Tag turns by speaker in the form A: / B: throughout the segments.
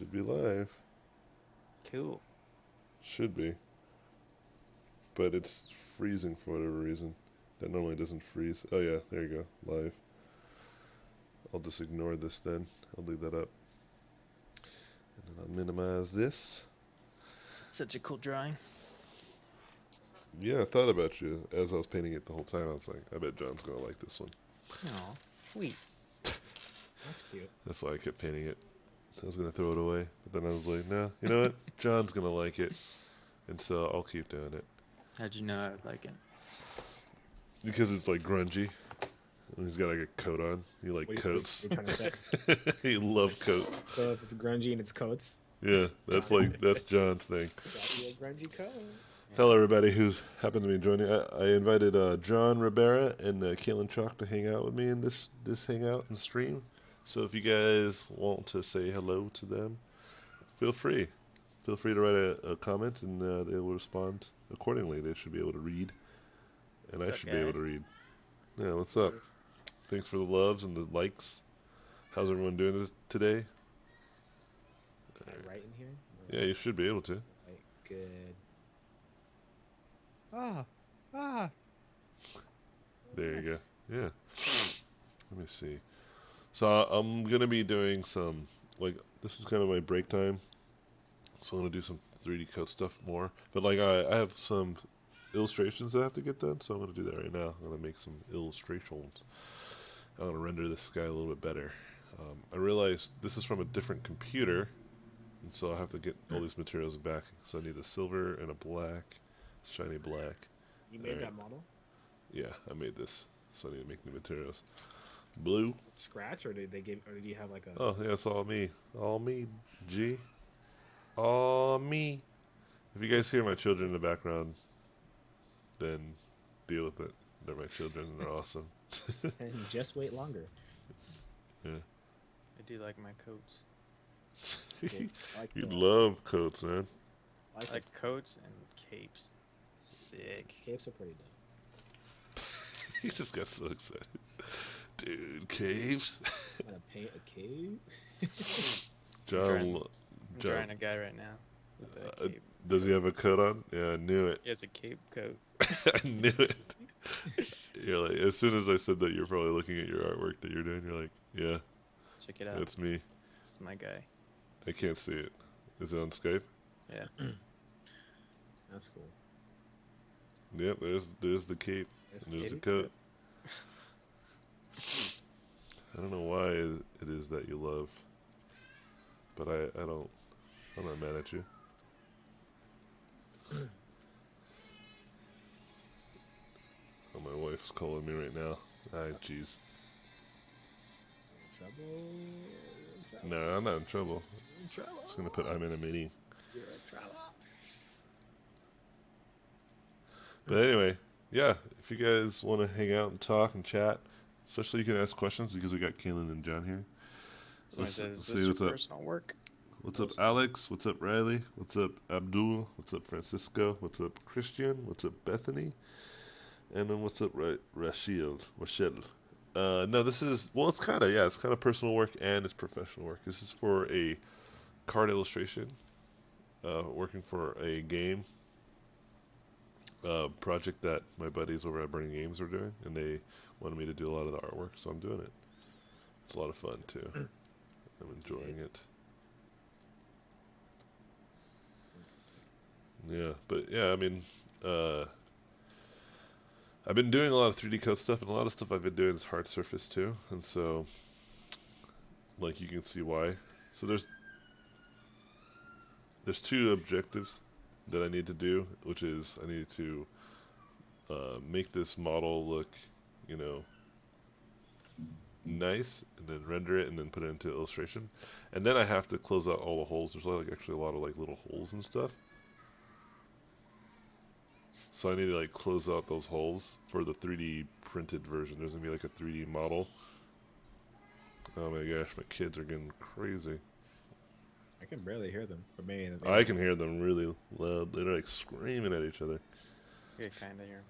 A: should be live.
B: Cool.
A: Should be. But it's freezing for whatever reason. That normally doesn't freeze. Oh yeah, there you go. Live. I'll just ignore this then. I'll leave that up. And then I'll minimize this.
B: Such a cool drawing.
A: Yeah, I thought about you as I was painting it the whole time. I was like, I bet John's gonna like this one.
B: Oh, sweet.
C: That's cute.
A: That's why I kept painting it. I was gonna throw it away, but then I was like, no, you know what? John's gonna like it, and so I'll keep doing it.
B: How'd you know I would like it?
A: Because it's like grungy. And he's got like a coat on. You like coats.
C: What are you trying to say?
A: You love coats.
C: So if it's grungy and it's coats,
A: Yeah, that's John's thing.
C: got you a grungy coat.
A: Hello, everybody who's happened to be joining. I invited John Ribera and Kalen Chalk to hang out with me in this hangout and stream. So if you guys want to say hello to them, feel free. Feel free to write a comment, and they will respond accordingly. They should be able to read, and I should be able to read. Yeah, what's up? Thanks for the loves and the likes. How's everyone doing this today?
C: Can I write in here?
A: Yeah, you should be able to.
C: Right, good. Ah.
A: There you go. Yeah. Let me see. So I'm gonna be doing some this is kind of my break time. So I'm gonna do some 3D code stuff more. But I have some illustrations that I have to get done, so I'm gonna do that right now. I'm gonna make some illustrations. I'm gonna render this guy a little bit better. I realized this is from a different computer, and so I have to get all these materials back. So I need a silver and a black, shiny black.
C: You made that model?
A: Yeah, I made this, so I need to make new materials. Blue.
C: Scratch, or did you have like a?
A: Oh yeah, it's all me, G, all me. If you guys hear my children in the background, then deal with it. They're my children, and they're awesome.
C: And just wait longer.
A: Yeah.
B: I do like my coats.
A: You love coats, man.
B: I like coats and capes. Sick.
C: Capes are pretty dope.
A: He just got so excited. Dude, caves.
C: I'm gonna paint a cave.
A: John,
B: I'm drawing a guy right now with a cape.
A: Does he have a coat on? Yeah, I knew it.
B: He has a cape coat.
A: I knew it. You're like, as soon as I said that, you're probably looking at your artwork that you're doing. You're like, yeah.
B: Check it out.
A: That's me.
B: This is my guy.
A: I can't see it. Is it on Skype?
B: Yeah.
C: That's cool.
A: Yep, there's the cape. And there's the coat. I don't know why it is that you love, but I'm not mad at you. Oh, my wife's calling me right now. Jeez.
C: Trouble?
A: No, I'm not in trouble.
C: In trouble?
A: It's gonna put I'm in a meeting.
C: You're in trouble.
A: But anyway, yeah, if you guys want to hang out and talk and chat, especially you can ask questions because we got Kalen and John here.
B: Somebody says, is this your personal work?
A: What's up, Alex? What's up, Riley? What's up, Abdul? What's up, Francisco? What's up, Christian? What's up, Bethany? And then what's up, Rachel? No, this is, well, it's kind of personal work and it's professional work. This is for a card illustration, working for a game project that my buddies over at Burning Games were doing, and they wanted me to do a lot of the artwork, so I'm doing it. It's a lot of fun, too. I'm enjoying it. Yeah, but yeah, I mean, I've been doing a lot of 3D code stuff, and a lot of stuff I've been doing is hard surface too, and so, like, you can see why. So there's two objectives that I need to do, which is I need to make this model look, nice, and then render it, and then put it into illustration, and then I have to close out all the holes. There's actually a lot of little holes and stuff. So I need to close out those holes for the 3D printed version. There's gonna be a 3D model. Oh my gosh, my kids are getting crazy.
C: I can barely hear them, but maybe
A: I can hear them really loud. They're screaming at each other.
B: You kind of hear.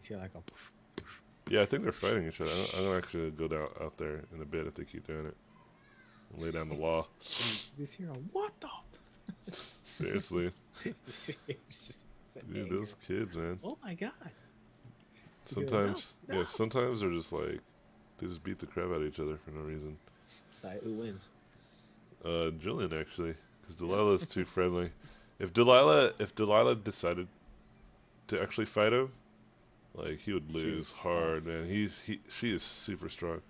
C: You hear a poof, poof.
A: Yeah, I think they're fighting each other. I'm gonna actually go out there in a bit if they keep doing it. lay down the law.
C: You just hear a what the?
A: Seriously, dude, those kids, man.
C: Oh my god.
A: Sometimes,
C: No.
A: yeah, sometimes they're just like they just beat the crap out of each other for no reason.
C: Who wins?
A: Jillian actually, because Delilah's too friendly. If Delilah decided to actually fight him, like he would lose hard, man. She is super strong.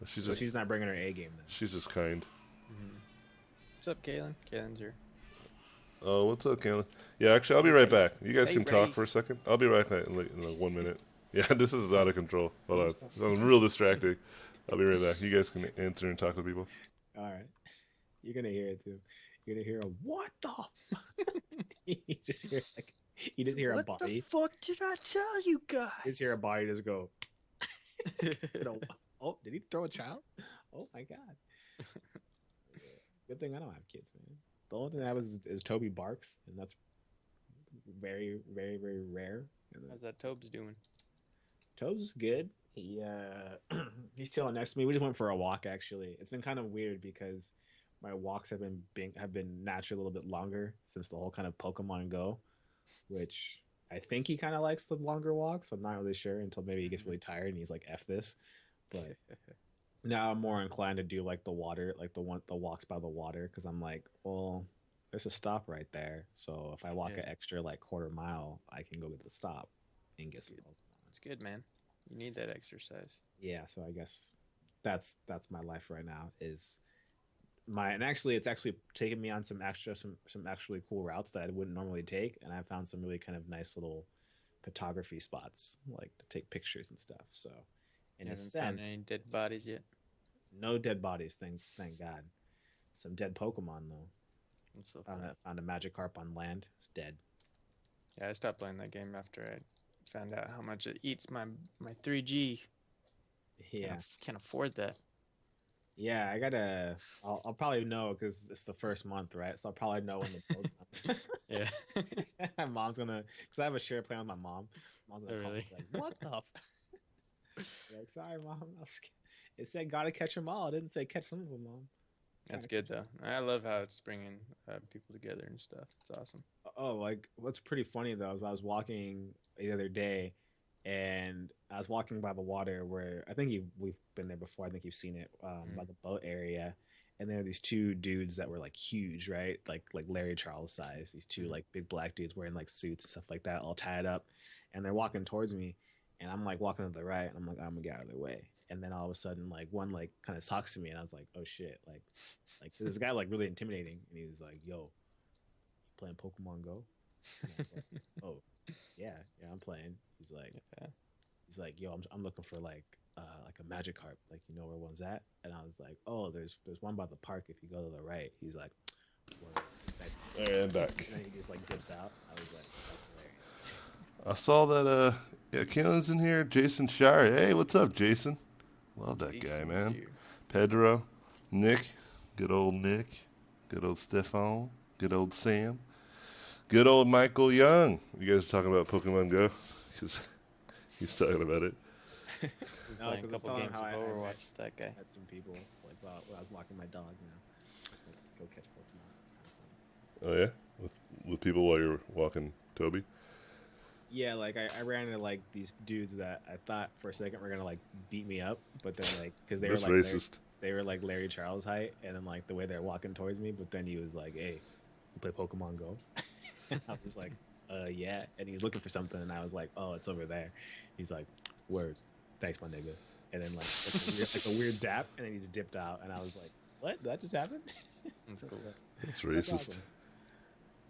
C: She's not bringing her A game then.
A: She's just kind.
B: Mm-hmm. What's up, Kalen? Kalen's here.
A: Oh, what's up, Kalen? Yeah, actually, I'll be right back. You guys
B: Hey,
A: can
B: Ray.
A: talk for a second. I'll be right back in like 1 minute. Yeah, this is out of control. Hold on. I'm real distracting. I'll be right back. You guys can answer and talk to people.
C: All right. You're gonna hear it too. You're gonna hear a what the? you just hear a body.
B: What the fuck did I tell you guys?
C: You just hear a body just go. Oh, did he throw a child? Oh my god. Good thing I don't have kids, man. The only thing that was is Toby barks, and that's very, very, very rare.
B: How's that Tobes doing?
C: Tobes good. He he's chilling next to me. We just went for a walk actually. It's been kind of weird because my walks have been naturally a little bit longer since the whole kind of Pokemon Go, which I think he kind of likes the longer walks, but I'm not really sure until maybe he gets really tired and he's like F this. But now I'm more inclined to do like the water, like the walks by the water, because I'm like, well, there's a stop right there. So if I walk an extra like quarter mile, I can go to the stop and get some Pokemon.
B: It's good, man. You need that exercise.
C: Yeah, so I guess that's my life right now is and actually it's actually taken me on some actually cool routes that I wouldn't normally take, and I found some really kind of nice little photography spots like to take pictures and stuff. So in a sense,
B: found any dead bodies yet?
C: No dead bodies, thank God. Some dead Pokemon though.
B: That's so
C: found a Magikarp on land. It's dead.
B: Yeah, I stopped playing that game after I found out how much it eats my 3G.
C: Yeah,
B: can't afford that.
C: Yeah, I'll probably know because it's the first month, right? So I'll probably know when the Pokemon.
B: Yeah.
C: My mom's gonna, because I have a share plan with my mom. Mom's gonna call me like, "What the?" Like, sorry, mom. It said gotta catch them all. It didn't say catch some of them, mom.
B: That's good though. I love how it's bringing people together and stuff. It's awesome.
C: Oh, like what's pretty funny though is I was walking the other day, and I was walking by the water where I think we've been there before. I think you've seen it by the boat area, and there are these two dudes that were like huge, right? Like Larry Charles size. These two like big black dudes wearing like suits and stuff like that, all tied up, and they're walking towards me, and I'm like walking to the right, and I'm like I'm gonna get out of their way. And then all of a sudden, like one like kind of talks to me, and I was like, "Oh shit!" Like this guy like really intimidating, and he was like, "Yo, playing Pokemon Go?" And I was like, "Oh, yeah, I'm playing." He's like, "Yo, I'm looking for like a Magikarp, like you know where one's at?" And I was like, "Oh, there's one by the park if you go to the right." He's like,
A: And back.
C: And then he just like dips out. I was like, "That's hilarious."
A: I saw that Kalen's in here. Jason Shire. Hey, what's up, Jason? Love that guy, man.
B: Here.
A: Pedro, Nick, good old Nick, good old Stefan, good old Sam, good old Michael Young. You guys are talking about Pokemon Go? Because he's talking about it.
B: No, playing a couple games of Overwatch with that guy.
C: Had some people like while I was walking my dog now. Like, go catch Pokemon. It's kind of funny.
A: Oh yeah, with people while you're walking Toby.
C: Yeah, like I ran into like these dudes that I thought for a second were gonna like beat me up, but then like because they were like
A: racist.
C: They were like Larry Charles height, and then like the way they're walking towards me, but then he was like, "Hey, you play Pokemon Go?" And I was like, yeah," and he was looking for something, and I was like, "Oh, it's over there." He's like, "Word, thanks, my nigga," and then like a weird dap, and then he just dipped out, and I was like, "What? Did that just happen?"
B: That's cool.
A: That's racist.
C: Awesome.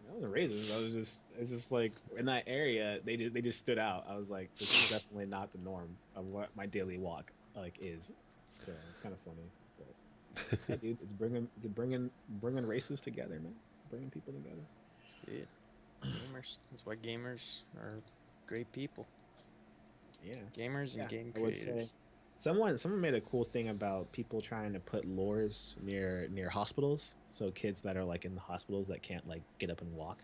C: That wasn't racist. It's just like in that area, they just stood out. I was like, this is definitely not the norm of what my daily walk like is. So it's kind of funny. But yeah, dude, it's bringing races together, man. Bringing people together.
B: It's good. Gamers. That's why gamers are great people.
C: Yeah.
B: Gamers and game creators.
C: I would say someone made a cool thing about people trying to put lures near
A: hospitals,
C: so kids that are like in the hospitals that can't like get up and walk.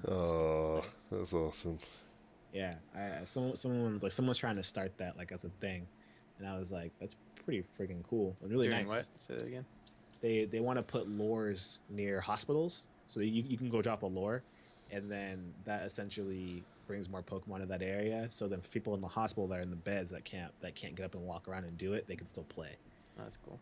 A: Oh, that's awesome.
C: Yeah, someone's trying to start that like as a thing, and I was like, that's pretty freaking cool. It's really nice.
B: What? Say that again.
C: they want to put lures near hospitals, so you can go drop a lure, and then that essentially brings more Pokemon to that area. So then people in the hospital that are in the beds that can't get up and walk around and do it, they can still play.
B: That's cool.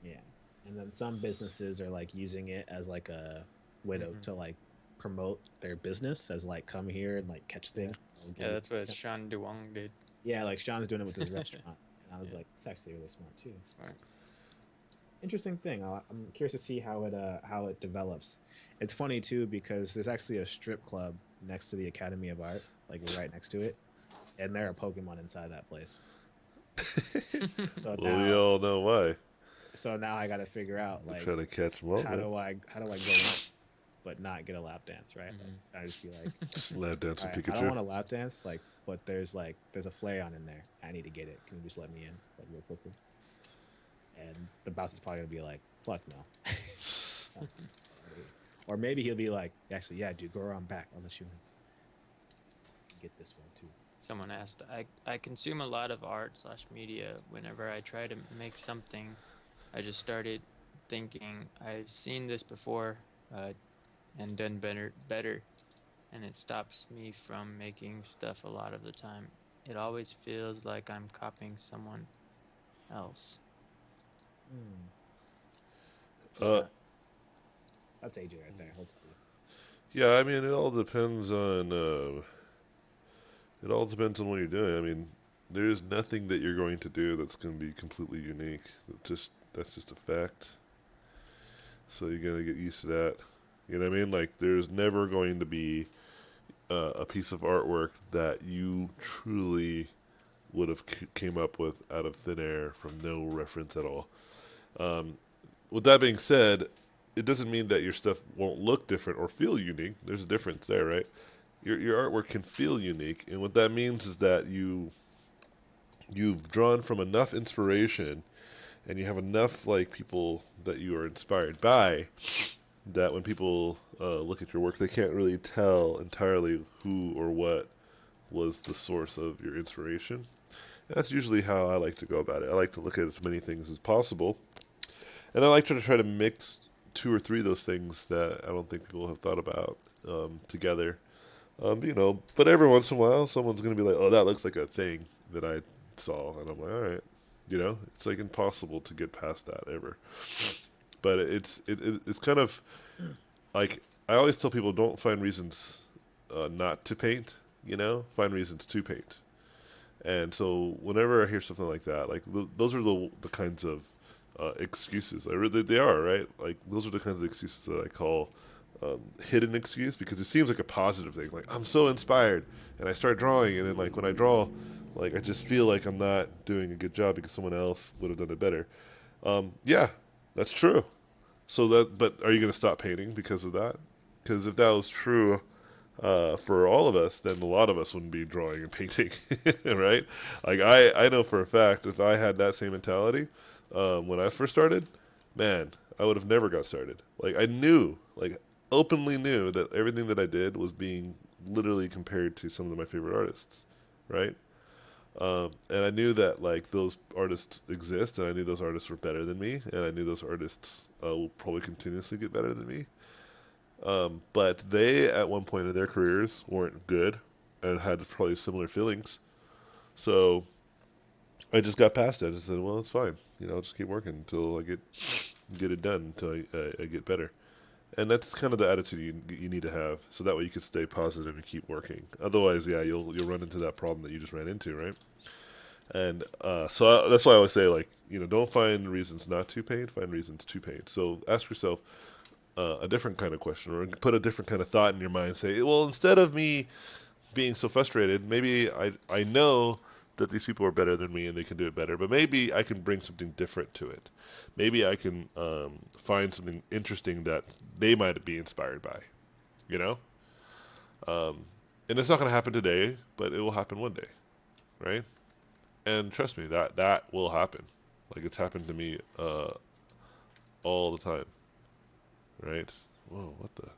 C: Yeah. And then some businesses are like using it as like a way to,
B: Hmm.
C: to like promote their business as like come here and like catch
B: Yeah.
C: things. We'll give
B: Yeah,
C: you a
B: that's what
C: discount.
B: Sean Duong did.
C: Yeah, like Sean's doing it with his restaurant. And I was
B: Yeah.
C: like, it's actually really smart too.
B: Smart.
C: Interesting thing. I'm curious to see how it develops. It's funny too because there's actually a strip club next to the Academy of Art, like right next to it, and there are Pokemon inside that place. So
A: Well, we
C: now
A: all know why.
C: so now I got to figure out
A: They're
C: like
A: trying to catch them all, man.
C: how do I go in but not get a lap dance, right? Like
B: Hmm.
C: I just be like,
A: Just lap dance
C: all
A: with
C: right, I don't
A: Pikachu.
C: want a lap dance, but there's a Flareon in there. I need to get it. Can you just let me in like real quickly? And the boss is probably gonna be like, fuck no. Or maybe he'll be like, actually, yeah, dude, go around back. I'll let you in. Get this one too.
B: Someone asked. I consume a lot of art slash media. Whenever I try to make something, I just started thinking I've seen this before, and done better, and it stops me from making stuff a lot of the time. It always feels like I'm copying someone else.
C: Hmm.
A: Uh,
C: Yeah, that's AJ right there. He'll tell you.
A: yeah, I mean, it all depends on. It all depends on what you're doing. I mean, there's nothing that you're going to do that's going to be completely unique. That's just a fact. So you gotta get used to that. You know what I mean? Like, there's never going to be a piece of artwork that you truly would have came up with out of thin air from no reference at all. Um, with that being said, it doesn't mean that your stuff won't look different or feel unique. There's a difference there, right? Your artwork can feel unique, and what that means is that you've drawn from enough inspiration, and you have enough like people that you are inspired by, that when people look at your work, they can't really tell entirely who or what was the source of your inspiration. And that's usually how I like to go about it. I like to look at as many things as possible, and I like to try to mix two or three of those things that I don't think people have thought about together. But every once in a while, someone's going to be like, "Oh, that looks like a thing that I saw," and I'm like, "All right." It's like impossible to get past that ever. But it's kind of like I always tell people, don't find reasons not to paint. Find reasons to paint. And so whenever I hear something like that, like those are the kinds of excuses. They are right. Like those are the kinds of excuses that I call hidden excuse, because it seems like a positive thing. Like, I'm so inspired, and I start drawing, and then like when I draw, like I just feel like I'm not doing a good job because someone else would have done it better. Yeah, that's true. But are you going to stop painting because of that? Because if that was true for all of us, then a lot of us wouldn't be drawing and painting, right? Like I know for a fact, if I had that same mentality when I first started, man, I would have never got started. Like I knew, like openly knew that everything that I did was being literally compared to some of my favorite artists, right? And I knew that like those artists exist, and I knew those artists were better than me, and I knew those artists will probably continuously get better than me. But they, at one point in their careers, weren't good and had probably similar feelings. So I just got past that and said, "Well, it's fine. I'll just keep working until I get it done, until I get better." And that's kind of the attitude you need to have, so that way you can stay positive and keep working. Otherwise, yeah, you'll run into that problem that you just ran into, right? And that's why I always say, like, don't find reasons not to paint, find reasons to paint. So ask yourself a different kind of question, or put a different kind of thought in your mind. Say, well, instead of me being so frustrated, maybe I know that these people are better than me and they can do it better, but maybe I can bring something different to it. Maybe I can find something interesting that they might be inspired by, you know? Um, and it's not going to happen today, but it will happen one day, right? And trust me, that will happen. Like, it's happened to me all the time, right? Whoa, what the?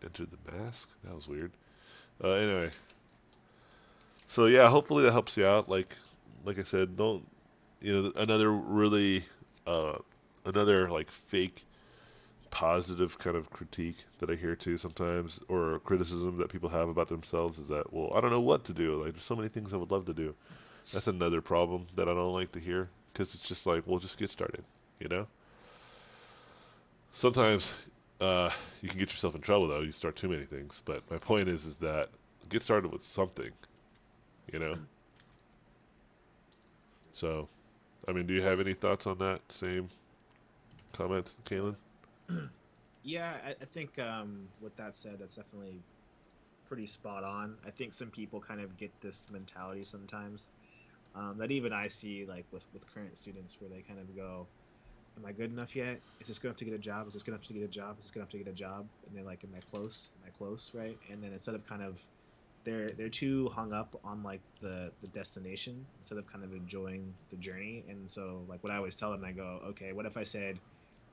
A: Entered the mask? That was weird. Anyway, so yeah, hopefully that helps you out. Like I said, don't another really uh, another like fake positive kind of critique that I hear too sometimes, or criticism that people have about themselves is that, well, I don't know what to do. Like, there's so many things I would love to do. That's another problem that I don't like to hear because it's just like, well, just get started, you know? Sometimes you can get yourself in trouble though. You start too many things. But my point is that get started with something, you know? So, I mean, do you have any thoughts on that same comment, Kalen?
C: Yeah, I think with that said, that's definitely pretty spot on. I think some people kind of get this mentality sometimes that even I see like with current students where they kind of go, "Am I good enough yet? Is this good enough to get a job? Is this good enough to get a job? Is this good enough to get a job?" And they're like, "Am I close? Am I close?" Right? And then instead of kind of they're too hung up on like the destination instead of kind of enjoying the journey. And so like what I always tell them, I go, "Okay, what if I said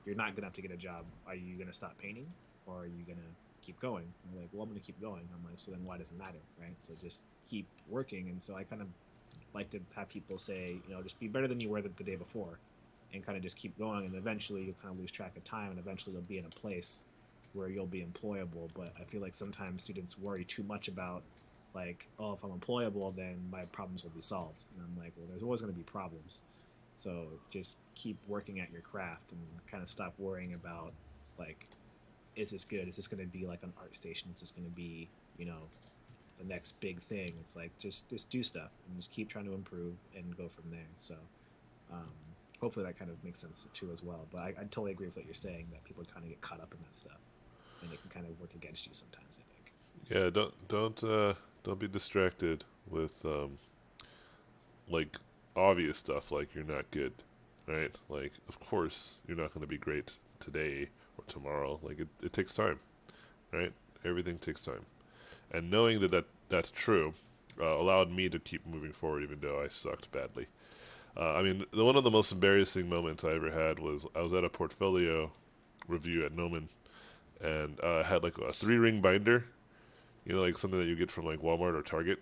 C: you're not good enough to get a job? Are you gonna stop painting, or are you gonna keep going?" And they're like, "Well, I'm gonna keep going." I'm like, "So then why does it matter, right? So just keep working." And so I kind of like to have people say, just be better than you were the day before, and kind of just keep going. And eventually you'll kind of lose track of time, and eventually you'll be in a place where you'll be employable. But I feel like sometimes students worry too much about like, oh, if I'm employable, then my problems will be solved. And I'm like, well, there's always going to be problems. So just keep working at your craft and kind of stop worrying about like, is this good? Is this going to be like an art station? Is this going to be, the next big thing? It's like just do stuff and just keep trying to improve and go from there. So um, hopefully that kind of makes sense too as well. But I totally agree with what you're saying that people kind of get caught up in that stuff and it can kind of work against you sometimes. I think.
A: Yeah, don't be distracted with like obvious stuff like you're not good, right? Like, of course you're not going to be great today or tomorrow. Like, it takes time, right? Everything takes time, and knowing that's true allowed me to keep moving forward even though I sucked badly. I mean, one of the most embarrassing moments I ever had was I was at a portfolio review at Noman, and I had like a 3 ring binder, like something that you get from like Walmart or Target.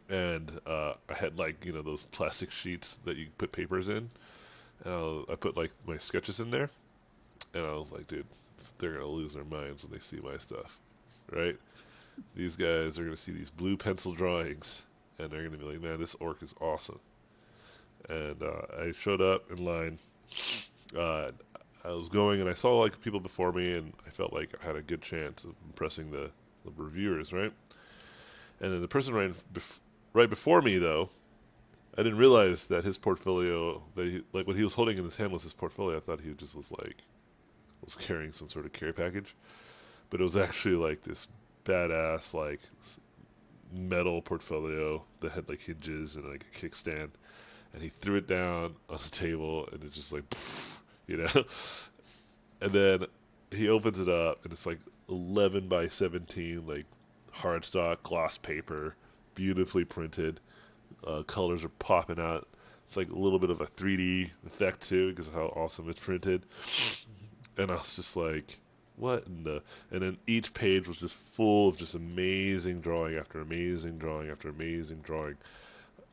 A: And I had like those plastic sheets that you put papers in, and I put like my sketches in there, and I was like, dude, they're gonna lose their minds when they see my stuff, right? These guys are gonna see these blue pencil drawings, and they're gonna be like, man, this orc is awesome. And I showed up in line. Uh, I was going, and I saw like people before me, and I felt like I had a good chance of impressing the reviewers, right? And then the person right before me, though, I didn't realize that his portfolio, like what he was holding in his hand was his portfolio. I thought he just was carrying some sort of care package, but it was actually like this badass like metal portfolio that had like hinges and like a kickstand, and he threw it down on the table, and it's just like, you know, and then he opens it up, and it's like 11 by 17, like hardstock gloss paper, beautifully printed. Colors are popping out. It's like a little bit of a 3D effect too because of how awesome it's printed. And I was just like, what in the? And then each page was just full of just amazing drawing after amazing drawing after amazing drawing.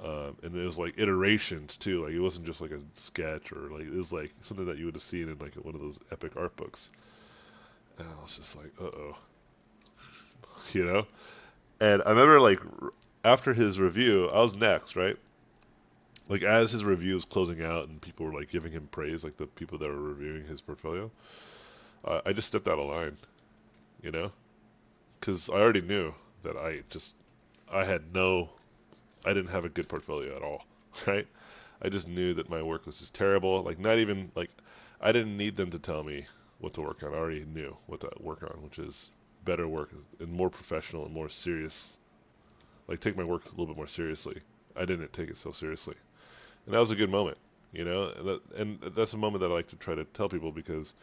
A: And it was like iterations too. Like it wasn't just like a sketch or like it was like something that you would have seen in like one of those epic art books. And I was just like, uh oh, you know. And I remember like after his review, I was next, right? Like as his review was closing out and people were like giving him praise, like the people that were reviewing his portfolio, I just stepped out of line, you know, because I already knew that I had I didn't have a good portfolio at all, right? I just knew that my work was just terrible. Like not even like I didn't need them to tell me what to work on. I already knew what to work on, which is better work and more professional and more serious. Like take my work a little bit more seriously. I didn't take it so seriously, and that was a good moment, and that's a moment that I like to try to tell people because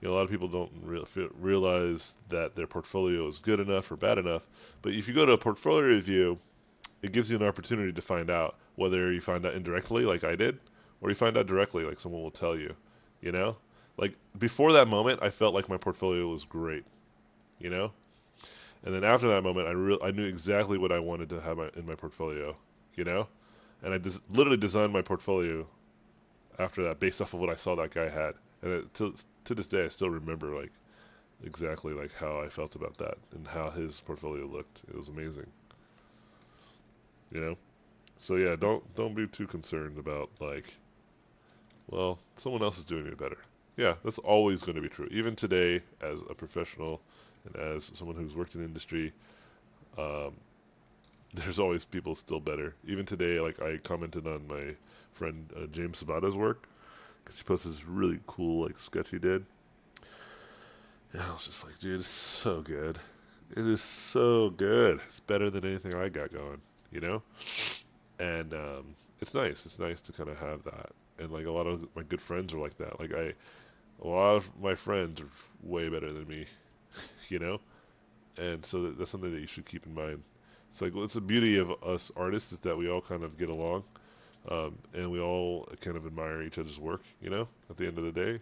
A: a lot of people don't realize that their portfolio is good enough or bad enough. But if you go to a portfolio review, it gives you an opportunity to find out whether you find out indirectly, like I did, or you find out directly, like someone will tell you. You know, like before that moment, I felt like my portfolio was great. You know, and then after that moment, I knew exactly what I wanted to have in my portfolio. You know, and I literally designed my portfolio after that, based off of what I saw that guy had, and to this day, I still remember like exactly like how I felt about that and how his portfolio looked. It was amazing, you know. So yeah, don't be too concerned about like, well, someone else is doing it better. Yeah, that's always going to be true. Even today, as a professional and as someone who's worked in the industry, um, there's always people still better. Even today, like I commented on my friend James Sabata's work because he posted this really cool like sketch he did, and I was just like, dude, it's so good. It is so good. It's better than anything I got going, you know. And it's nice. It's nice to kind of have that. And like a lot of my good friends are like that. A lot of my friends are way better than me, you know. And so that's something that you should keep in mind. It's like what's the beauty of us artists is that we all kind of get along, and we all kind of admire each other's work. You know, at the end of the day,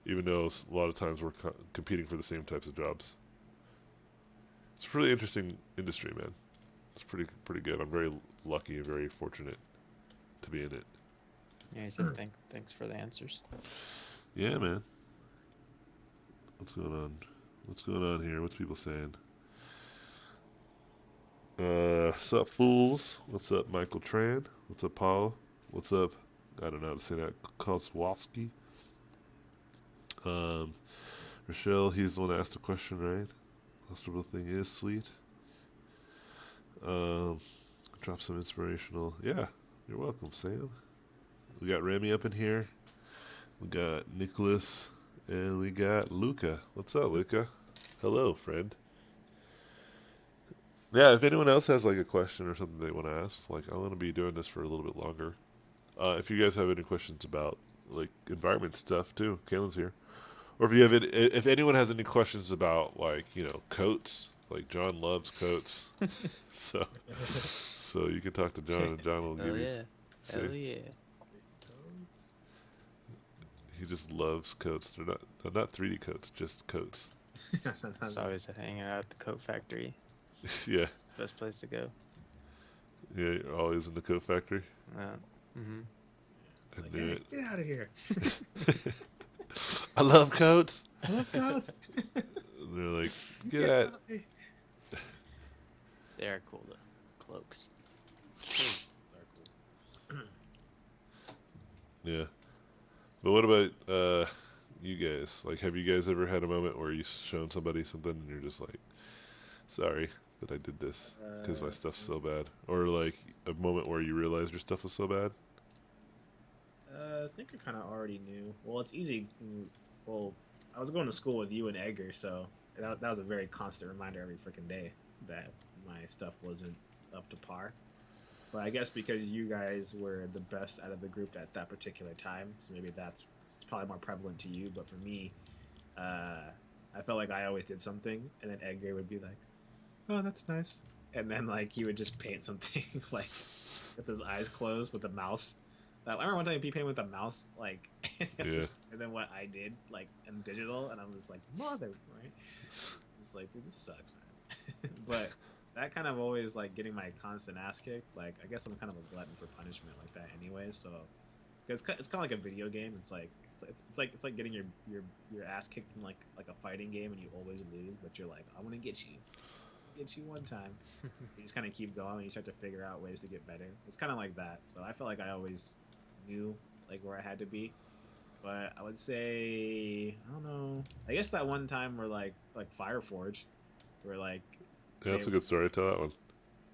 A: even though a lot of times we're competing for the same types of jobs. It's a really interesting industry, man. It's pretty good. I'm very lucky and very fortunate to be in it.
B: Yeah, he said thanks for the answers.
A: Yeah, man. What's going on? What's going on here? What's people saying? Sup, fools? What's up, Michael Tran? What's up, Paul? What's up? I don't know how to say that. Kozłowski. Um, Rochelle, he's the one that asked the question, right? Hospital thing is sweet. Um, drop some inspirational. Yeah, you're welcome, Sam. We got Remy up in here. We got Nicholas, and we got Luca. What's up, Luca? Hello, friend. Yeah, if anyone else has like a question or something they want to ask, like I'm going to be doing this for a little bit longer. If you guys have any questions about like environment stuff too, Kalen's here. Or if you have if anyone has any questions about like coats, like John loves coats, so so you can talk to John and John will
B: Hell
A: give you.
B: yeah.
A: See,
B: Hell yeah.
A: he just loves coats. They're not 3D coats, just coats.
B: It's always hanging out at the coat factory.
A: Yeah,
B: Best place to go.
A: yeah, you're always in the coat factory.
B: Mm-hmm.
A: I
C: Like,
A: knew
C: hey,
A: it.
C: get out of here.
A: I love coats.
C: I love coats.
A: They're like,
C: You
A: get
C: can't
A: at.
C: stop me.
B: They are cool though. Cloaks.
A: Yeah. But what about you guys? Like, have you guys ever had a moment where you've shown somebody something and you're just like, sorry that I did this because my stuff's so bad? Or like a moment where you realized your stuff was so bad?
C: I think I kind of already knew. Well, it's easy. Well, I was going to school with you and Edgar, so that was a very constant reminder every freaking day that my stuff wasn't up to par. But I guess because you guys were the best out of the group at that particular time, so maybe it's probably more prevalent to you. But for me, I felt like I always did something, and then Edgar would be like, "Oh, that's nice," and then like he would just paint something like with his eyes closed with a mouse. I remember one time he painted with a mouse, like,
A: Yeah.
C: and then what I did, like, in digital, and I was like, "Mother," right? It's like, dude, this sucks, man. But that kind of always like getting my constant ass kicked. Like, I guess I'm kind of a glutton for punishment like that, anyway. So, because it's kind of like a video game. It's like getting your ass kicked in like a fighting game, and you always lose, but you're like, I want to get you one time. You just kind of keep going, and you start to figure out ways to get better. It's kind of like that. So I felt like I always knew like where I had to be. But I would say I don't know. I guess that one time where like Fireforge, where like
A: Yeah,
C: they
A: that's a good story. Tell that one.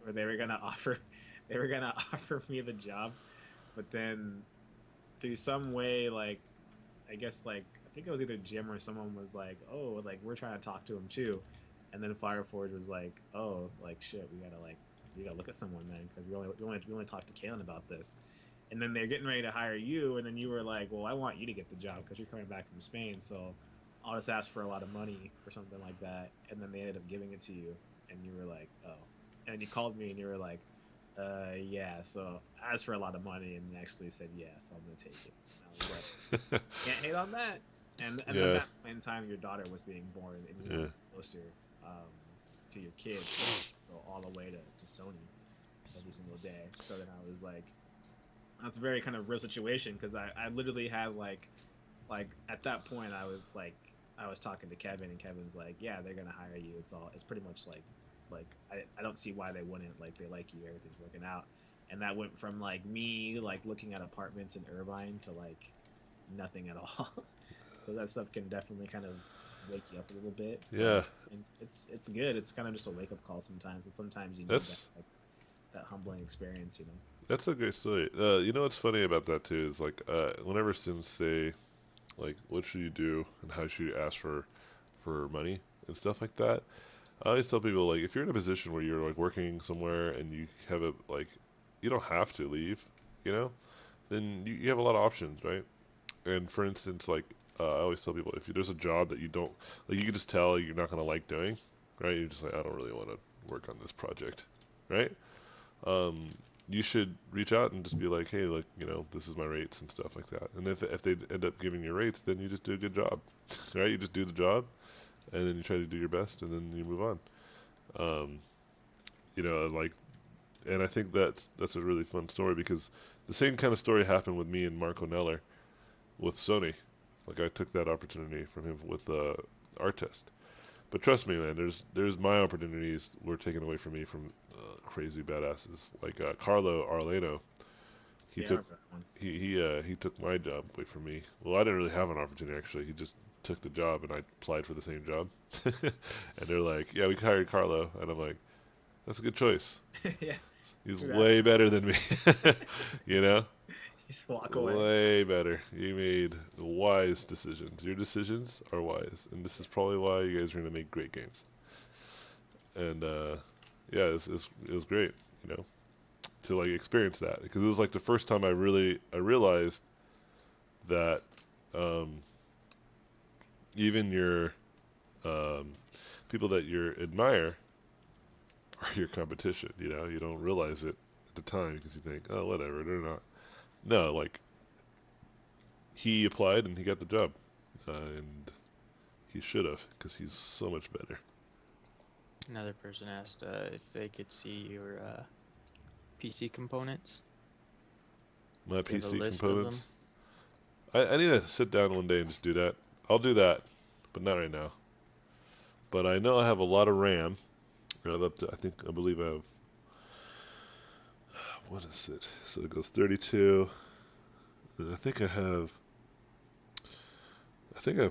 C: where they were gonna offer they were gonna offer me the job, but then through some way like I guess like I think it was either Jim or someone was like, oh, like we're trying to talk to him too, and then Fireforge was like, oh, like shit, we gotta look at someone then because we only talked to Kalen about this, and then they're getting ready to hire you, and then you were like, well, I want you to get the job because you're coming back from Spain, so I'll just ask for a lot of money or something like that, and then they ended up giving it to you, and you were like, oh, and you called me and you were like, yeah, so I asked for a lot of money and they actually said yeah, so I'm gonna take it. And I was like, can't hate on that. And then
A: Yeah.
C: that point in time, your daughter was being born, and you
A: Yeah.
C: wanted closer to your kids, go all the way to Sony every single day. So then I was like, That's a very kind of real situation because I literally had like at that point I was talking to Kevin and Kevin's like, yeah, they're gonna hire you. It's pretty much like I don't see why they wouldn't. Like they like you, everything's working out. And that went from like me like looking at apartments in Irvine to like nothing at all. So that stuff can definitely kind of wake you up a little bit,
A: Yeah,
C: and it's good. It's kind of just a wake up call sometimes, and sometimes you need that
A: that's
C: like, that humbling experience, you know.
A: that's a great story. You know what's funny about that too is like whenever Sims say like what should you do and how should you ask for money and stuff like that. I always tell people like if you're in a position where you're like working somewhere and you have a like you don't have to leave, you know, then you have a lot of options, right? And for instance, like I always tell people if there's a job that you don't like, you can just tell you're not gonna like doing, right? You're just like I don't really want to work on this project, right? Um, you should reach out and just be like, hey, look, you know, this is my rates and stuff like that. And if they end up giving you rates, then you just do a good job, right? You just do the job, and then you try to do your best, and then you move on. Um, you know, like, and I think that's a really fun story because the same kind of story happened with me and Marco Neller with Sony. Like I took that opportunity from him with art test. But trust me, man, there's my opportunities were taken away from me from crazy badasses like Carlo Arleno. He
C: Yeah, I
A: took
C: remember that one.
A: he took my job away from me. Well, I didn't really have an opportunity actually. He just took the job and I applied for the same job. And they're like, "Yeah, we hired Carlo," and I'm like, "That's a good choice.
C: Yeah,
A: He's
C: true that.
A: way better than me." You know,
C: You just walk away.
A: way better. You made wise decisions. Your decisions are wise, and this is probably why you guys are gonna make great games. And yeah, it was great, you know, to like experience that because it was like the first time I realized that um, even your um, people that you admire are your competition. You know, you don't realize it at the time because you think, oh, whatever, they're not. No, like he applied and he got the job, and he should have because he's so much better.
B: Another person asked if they could see your PC components.
A: My
B: Do you have a
A: PC
B: list of them?
A: components. I need to sit down one day and just do that. I'll do that, but not right now. But I know I have a lot of RAM. I have up to, I believe I have, what is it? So it goes 32. And I think I have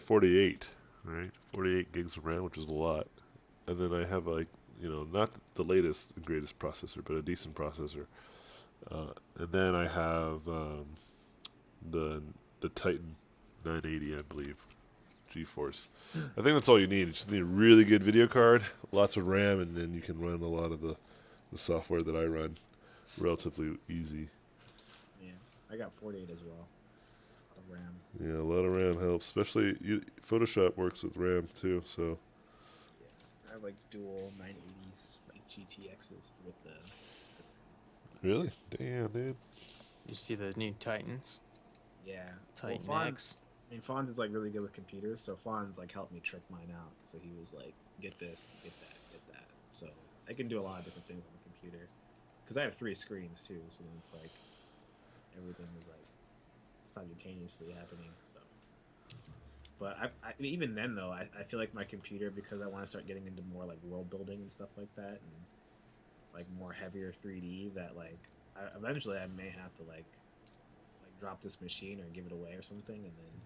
A: 48, right? 48 gigs of RAM, which is a lot. And then I have like, you know, not the latest and greatest processor, but a decent processor. And then I have the the Titan 980, I believe, GeForce. I think that's all you need. You just need a really good video card, lots of RAM, and then you can run a lot of the software that I run relatively easy.
C: Yeah, I got 48 as well. A lot of RAM.
A: Yeah, a lot of RAM helps, especially Photoshop works with RAM too. So
C: Yeah, I have like dual 980s, like GTXs with the RAM.
A: really, damn, dude.
B: You see the new Titans,
C: Yeah. Well,
B: Titan
C: Fonz,
B: X.
C: I mean, Fonz is like really good with computers, so Fonz like helped me trick mine out. So he was like, "Get this, get that, get that." So I can do a lot of different things on the computer because I have three screens too. So then it's like everything is like simultaneously happening. So, but even then though, I feel like my computer because I want to start getting into more like world building and stuff like that, and like more heavier 3D. That like eventually I may have to like drop this machine or give it away or something, and then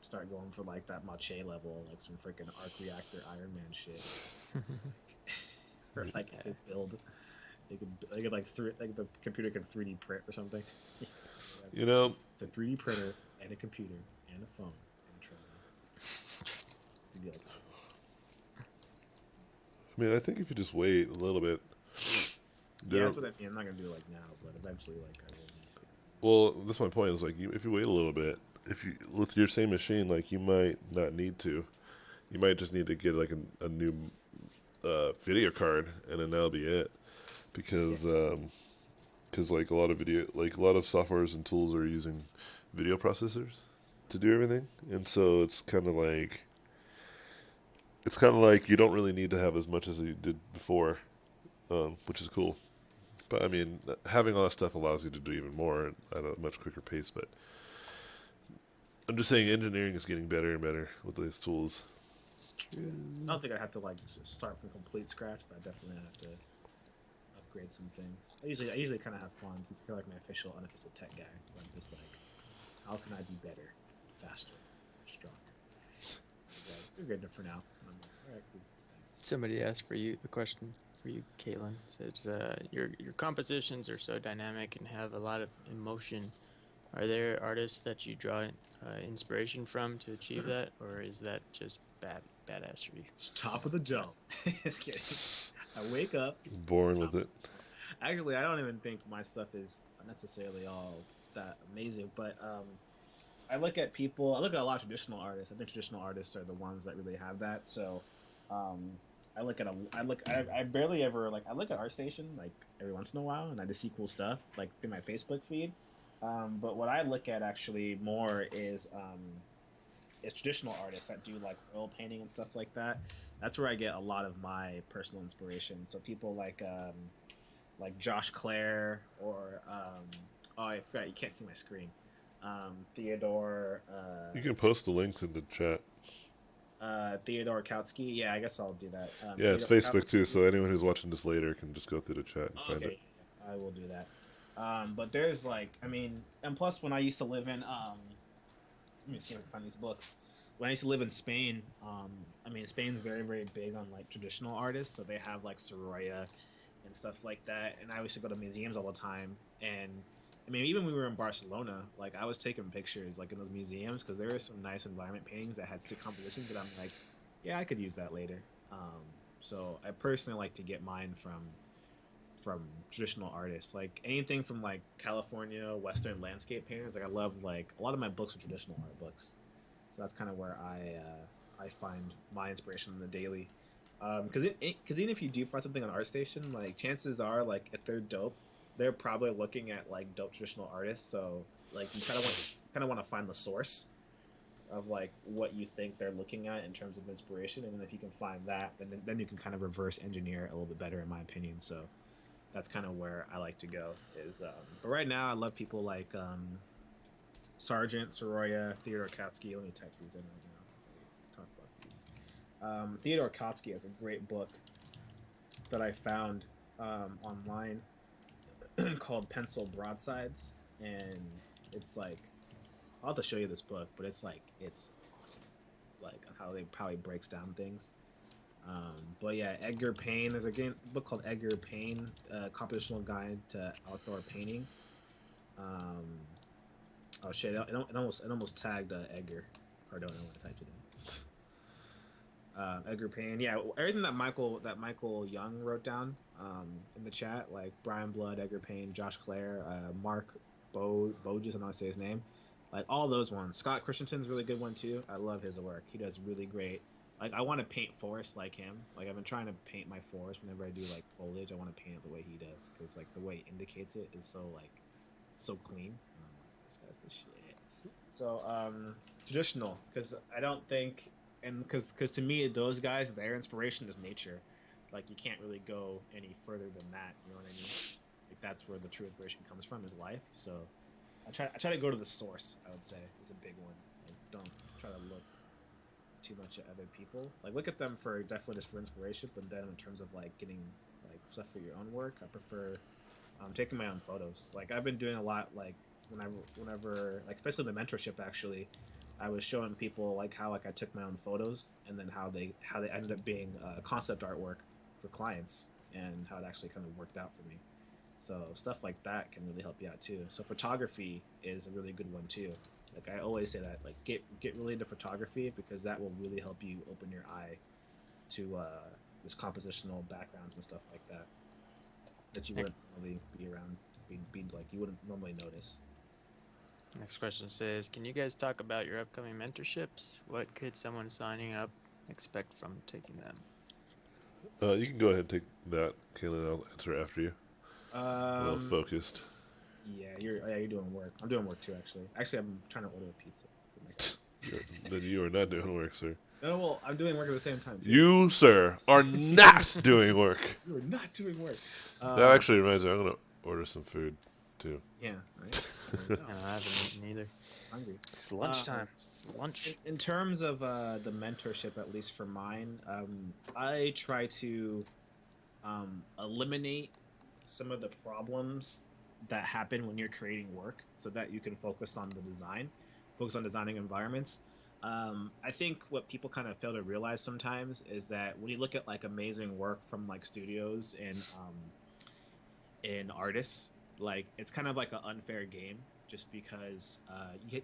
C: start going for like that Mache level, like some freaking arc reactor Iron Man shit, like, or like it
B: Yeah.
C: could build, they could like like the computer could 3D print or something.
A: You know,
C: It's a 3D printer and a computer and a phone and a terminal. To be like,
A: I mean, I think if you just wait a little bit,
C: yeah,
A: there.
C: that's what I mean. I'm not gonna do it like now, but eventually, like I will need to.
A: Well, that's my point. Is like if you wait a little bit, if you with your same machine, like you might not need to. You might just need to get like a new video card, and then that'll be it.
C: Yeah,
A: Because like a lot of like a lot of softwares and tools are using video processors to do everything, and so it's kind of like you don't really need to have as much as you did before, which is cool But I mean, having all that stuff allows you to do even more at a much quicker pace. But I'm just saying, engineering is getting better and better with these tools.
B: It's true.
C: I don't think I have to like start from complete scratch, but I definitely have to upgrade some things. I usually kind of have fun. It's kind of like my official, unofficial tech guy. Where I'm just like, how can I be better, faster, stronger? Like, you're good enough for now. And I'm like, all right, cool. Thanks.
B: Somebody asked for you a question for you, Kalen. Says your compositions are so dynamic and have a lot of emotion. Are there artists that you draw inspiration from to achieve that, or is that just badassery?
C: It's top of the dome. Just kidding. I wake up.
A: Born with it.
C: Actually, I don't even think my stuff is necessarily all that amazing, but I look at people. I look at a lot of traditional artists. I think traditional artists are the ones that really have that. So, I look at I barely ever like. I look at ArtStation like every once in a while, and I just see cool stuff like in my Facebook feed. But what I look at actually more is traditional artists that do like oil painting and stuff like that. That's where I get a lot of my personal inspiration. So people like Josh Clare or oh, I forgot, you can't see my screen. Theodore.
A: You can post the links in the chat.
C: Theodore Kautsky. Yeah, I guess I'll do that.
A: Yeah, it's
C: Theodore
A: Facebook
C: Kautsky.
A: too, so anyone who's watching this later can just go through the chat and find
C: Okay,
A: it.
C: I will do that. But there's like, I mean, and plus when I used to live in, let me see if I can find these books. When I used to live in Spain, I mean, Spain's very, very big on like traditional artists, so they have like Sorolla and stuff like that. And I used to go to museums all the time, and I mean, even when we were in Barcelona, like I was taking pictures like in those museums because there were some nice environment paintings that had sick compositions that I'm like, yeah, I could use that later. So I personally like to get mine from traditional artists, like anything from like California Western landscape painters. Like I love like a lot of my books are traditional art books, so that's kind of where I find my inspiration in the daily. Because even if you do find something on ArtStation, like chances are like if they're dope, they're probably looking at like dope traditional artists. So like you kind of want to find the source of like what you think they're looking at in terms of inspiration, and then if you can find that, then you can kind of reverse engineer it a little bit better, in my opinion. So that's kind of where I like to go. But right now I love people like Sargent, Sorolla, Theodore Kautsky. Let me type these in right now. Talk about these. Theodore Kautsky has a great book that I found online called Pencil Broadsides, and it's like, I'll have to show you this book, but it's like how he breaks down things. But yeah, Edgar Payne. There's a book called Edgar Payne, Compositional Guide to Outdoor Painting. Oh shit! It almost tagged Edgar Cardona when I typed it in. Edgar Payne. Yeah, everything that Michael Young wrote down in the chat, like Brian Blood, Edgar Payne, Josh Clare, Mark Boges. I don't know how to say his name. Like all those ones. Scott Christensen's a really good one too. I love his work. He does really great. Like I want to paint forests like him. Like I've been trying to paint my forest whenever I do like foliage. I want to paint it the way he does because like the way he indicates it is so clean. I'm like, this guy's the shit. So traditional, because I don't think, and because to me those guys, their inspiration is nature. Like you can't really go any further than that. You know what I mean? Like that's where the true inspiration comes from, is life. So I try to go to the source. I would say is a big one. Like don't try to look too much at other people. Like look at them for definitely just for inspiration, but then in terms of like getting like stuff for your own work, I prefer taking my own photos. Like I've been doing a lot, like whenever like especially the mentorship actually, I was showing people like how like I took my own photos and then how they ended up being concept artwork for clients and how it actually kind of worked out for me. So stuff like that can really help you out too. So photography is a really good one too. Like I always say that, like get really into photography because that will really help you open your eye to this compositional backgrounds and stuff like that you wouldn't normally be around, be like you wouldn't normally notice.
B: Next question says, can you guys talk about your upcoming mentorships? What could someone signing up expect from taking them?
A: You can go ahead and take that, Kalen. I'll answer after you. A little focused.
C: Yeah, you're doing work. I'm doing work too, actually. Actually, I'm trying to order a pizza.
A: Then you are not doing work, sir.
C: No, well, I'm doing work at the same time. Too.
A: You, sir, are not doing work.
C: You are not doing work.
A: That actually reminds me. order some food too.
C: Yeah, right. There we go.
B: And I haven't eaten either.
C: Hungry.
B: It's
C: Uh,
B: lunchtime. It's lunch.
C: in terms of the mentorship, at least for mine, I try to eliminate some of the problems that happen when you're creating work so that you can focus on the design, focus on designing environments. I think what people kind of fail to realize sometimes is that when you look at like amazing work from like studios and artists, like it's kind of like an unfair game just because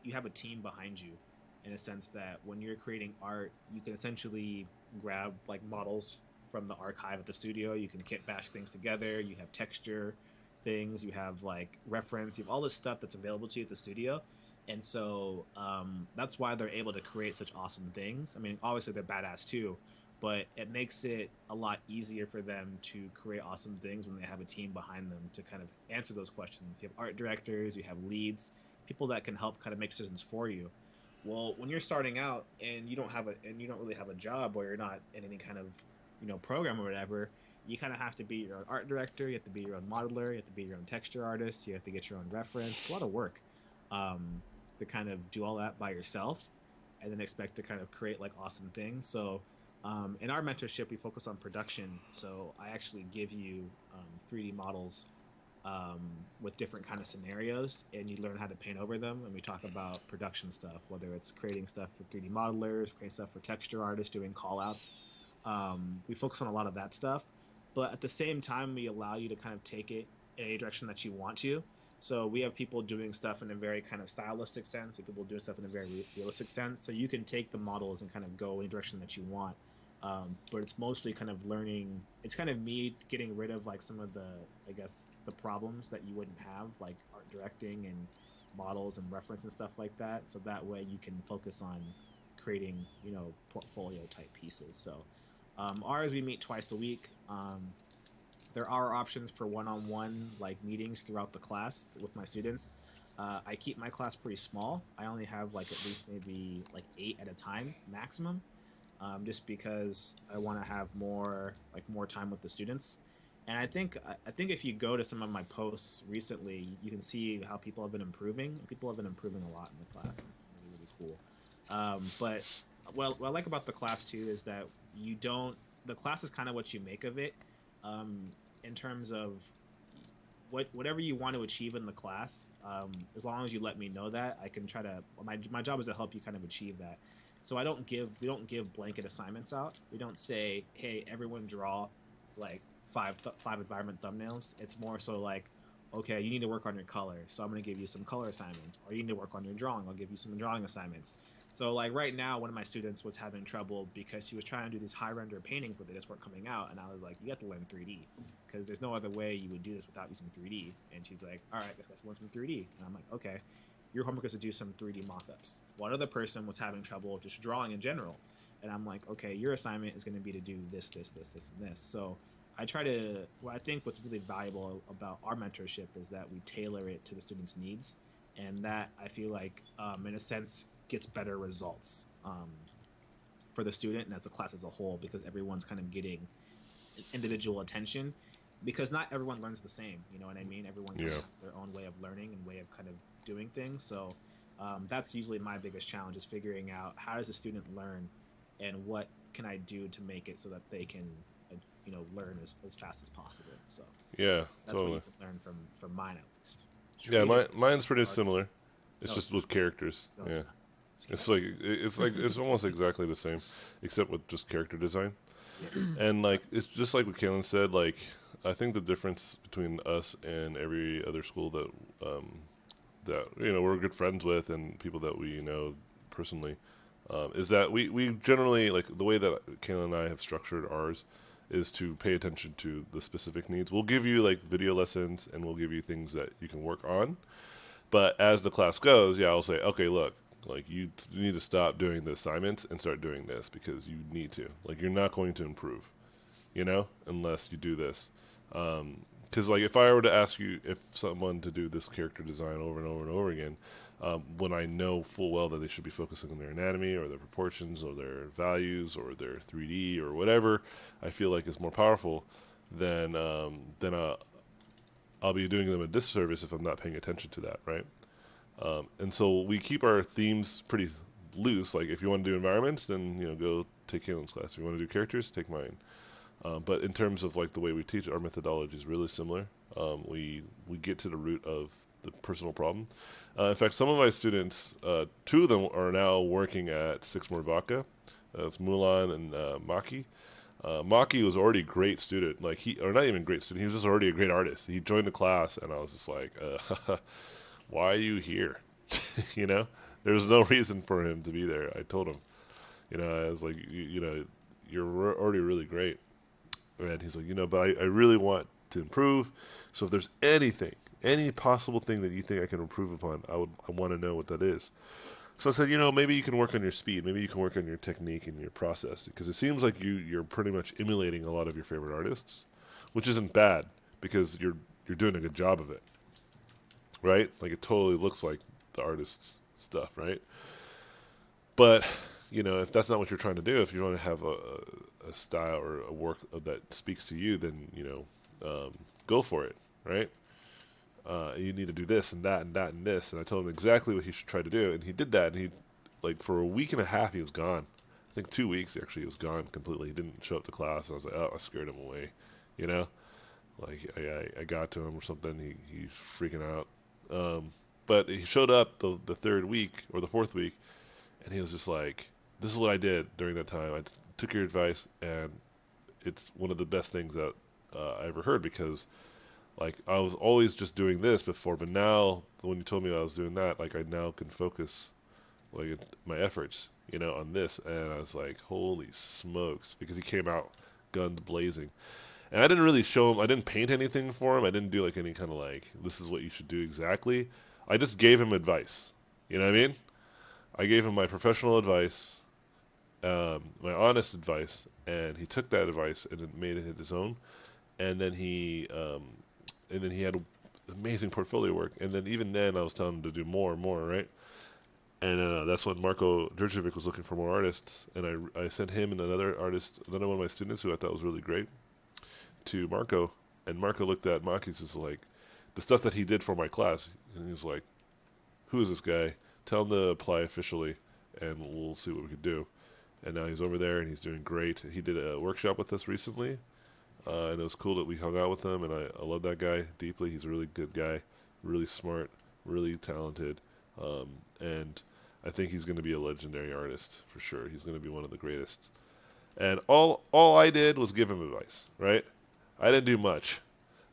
C: you have a team behind you in a sense that when you're creating art, you can essentially grab like models from the archive at the studio. You can kit bash things together. You have texture things. You have like reference. You have all this stuff that's available to you at the studio. And so that's why they're able to create such awesome things. I mean, obviously they're badass too, but it makes it a lot easier for them to create awesome things when they have a team behind them to kind of answer those questions. You have art directors, you have leads, people that can help kind of make decisions for you. Well, when you're starting out and you don't really have a job or you're not in any kind of program or whatever, you kind of have to be your own art director. You have to be your own modeler. You have to be your own texture artist. You have to get your own reference. It's a lot of work um, to kind of do all that by yourself, and then expect to kind of create like awesome things. So in our mentorship, we focus on production. So I actually give you 3D models um, with different kind of scenarios, and you learn how to paint over them. And we talk about production stuff, whether it's creating stuff for 3D modelers, creating stuff for texture artists, doing call outs. We focus on a lot of that stuff, but at the same time, we allow you to kind of take it in a direction that you want to. So we have people doing stuff in a very kind of stylistic sense, and people doing stuff in a very realistic sense. So you can take the models and kind of go in a direction that you want. But it's mostly kind of learning. It's kind of me getting rid of like some of the, I guess, the problems that you wouldn't have, like art directing and models and reference and stuff like that. So that way you can focus on creating, portfolio type pieces. So ours, we meet twice a week. There are options for one-on-one like meetings throughout the class with my students. I keep my class pretty small. I only have like at least maybe like 8 at a time maximum, just because I want to have more time with the students. And I think if you go to some of my posts recently, you can see how people have been improving. People have been improving a lot in the class. Really, really cool. But what I like about the class too is that you don't. The class is kind of what you make of it, um, in terms of whatever you want to achieve in the class. As long as you let me know that, I can try to. My job is to help you kind of achieve that. So we don't give blanket assignments out. We don't say, hey, everyone draw like five environment thumbnails. It's more so like, okay, you need to work on your color, so I'm going to give you some color assignments. Or you need to work on your drawing, I'll give you some drawing assignments. So like right now, one of my students was having trouble because she was trying to do these high render paintings, but they just weren't coming out. And I was like, you have to learn 3D because there's no other way you would do this without using 3D. And she's like, all right, I guess let's learn some 3D. And I'm like, okay, your homework is to do some 3D mock-ups. One other person was having trouble just drawing in general. And I'm like, okay, your assignment is going to be to do this, this, this, this, and this. So I try to, what I think what's really valuable about our mentorship is that we tailor it to the student's needs. And that I feel like, in a sense, gets better results for the student and as the class as a whole because everyone's kind of getting individual attention because not everyone learns the same. You know what I mean? Everyone kind of
A: Yeah.
C: has their own way of learning and way of kind of doing things. So that's usually my biggest challenge is figuring out how does a student learn and what can I do to make it so that they can learn as fast as possible. So
A: Yeah,
C: that's what
A: totally.
C: you can learn from mine at least.
A: Yeah,
C: Really,
A: mine's pretty
C: hard.
A: similar. It's
C: No,
A: just with characters.
C: no, it's
A: Yeah.
C: not.
A: It's like it's almost exactly the same, except with just character design.
C: Yeah.
A: And like it's just like what Kalen said. Like I think the difference between us and every other school um, that we're good friends with and people that we know personally is that we generally like the way that Kayla and I have structured ours is to pay attention to the specific needs. We'll give you like video lessons and we'll give you things that you can work on. But as the class goes, yeah, I'll say, okay, look, like you need to stop doing the assignments and start doing this because you need to. Like you're not going to improve, unless you do this. Because like if I were to ask you if someone to do this character design over and over and over again, when I know full well that they should be focusing on their anatomy or their proportions or their values or their 3D or whatever, I feel like is more powerful than I'll be doing them a disservice if I'm not paying attention to that, right? And so we keep our themes pretty loose. Like if you want to do environments, then go take Kalen's class. If you want to do characters, take mine. But in terms of like the way we teach, our methodology is really similar. We get to the root of the personal problem. In fact, some of my students, two of them are now working at Six More Vodka. It's Mulan and Maki. Maki was already a great student, like or not even great student. He was just already a great artist. He joined the class, and I was just like, "Why are you here?" you know, there was no reason for him to be there. I told him, I was like, you're already really great, and he's like, but I really want to improve. So if there's anything, any possible thing that you think I can improve upon, I want to know what that is. So I said, maybe you can work on your speed, maybe you can work on your technique and your process, because it seems like you're pretty much emulating a lot of your favorite artists, which isn't bad because you're doing a good job of it, right? Like it totally looks like the artist's stuff, right? But if that's not what you're trying to do, if you want to have a style or a work that speaks to you, then go for it, right? You need to do this and that and that and this. And I told him exactly what he should try to do, and he did that. And he, like, for a week and a half, he was gone. I think 2 weeks actually, he was gone completely. He didn't show up to class, and I was like, oh, I scared him away, you know. Like I got to him or something. He's freaking out. But he showed up the third week or the fourth week, and he was just like, "This is what I did during that time. I took your advice, and it's one of the best things that I ever heard because." Like I was always just doing this before, but now when you told me I was doing that, like I now can focus like my efforts, on this. And I was like, holy smokes, because he came out guns blazing. And I didn't really show him. I didn't paint anything for him. I didn't do like any kind of like this is what you should do exactly. I just gave him advice. You know what I mean? I gave him my professional advice, my honest advice, and he took that advice and it made it his own. And then he had amazing portfolio work. And then even then, I was telling him to do more and more, right? And that's when Marco Djurjevic was looking for more artists, and I sent him and another artist, another one of my students who I thought was really great, to Marco. And Marco looked at Maki's as like the stuff that he did for my class, and he was like, "Who is this guy? Tell him to apply officially, and we'll see what we can do." And now he's over there, and he's doing great. He did a workshop with us recently, and it was cool that we hung out with him. And I love that guy deeply. He's a really good guy, really smart, really talented, and I think he's going to be a legendary artist for sure. He's going to be one of the greatest. And all I did was give him advice, right? I didn't do much.